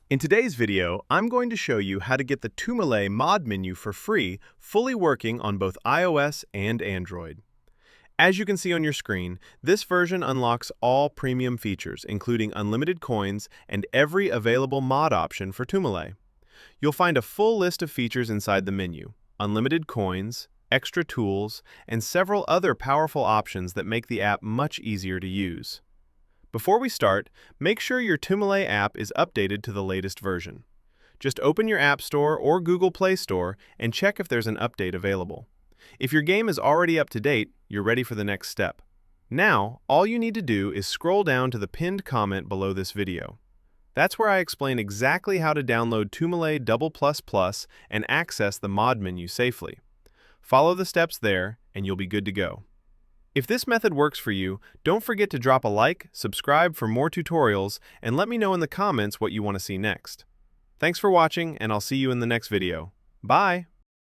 In today's video, I'm going to show you how to get the Tumile mod menu for free, fully working on both iOS and Android. As you can see on your screen, this version unlocks all premium features, including unlimited coins and every available mod option for Tumile. You'll find a full list of features inside the menu: unlimited coins, extra tools, and several other powerful options that make the app much easier to use. Before we start, make sure your Tumile app is updated to the latest version. Just open your App Store or Google Play Store and check if there's an update available. If your game is already up to date, you're ready for the next step. Now, all you need to do is scroll down to the pinned comment below this video. That's where I explain exactly how to download Tumile Double Plus Plus and access the mod menu safely. Follow the steps there, and you'll be good to go. If this method works for you, don't forget to drop a like, subscribe for more tutorials, and let me know in the comments what you want to see next. Thanks for watching, and I'll see you in the next video. Bye!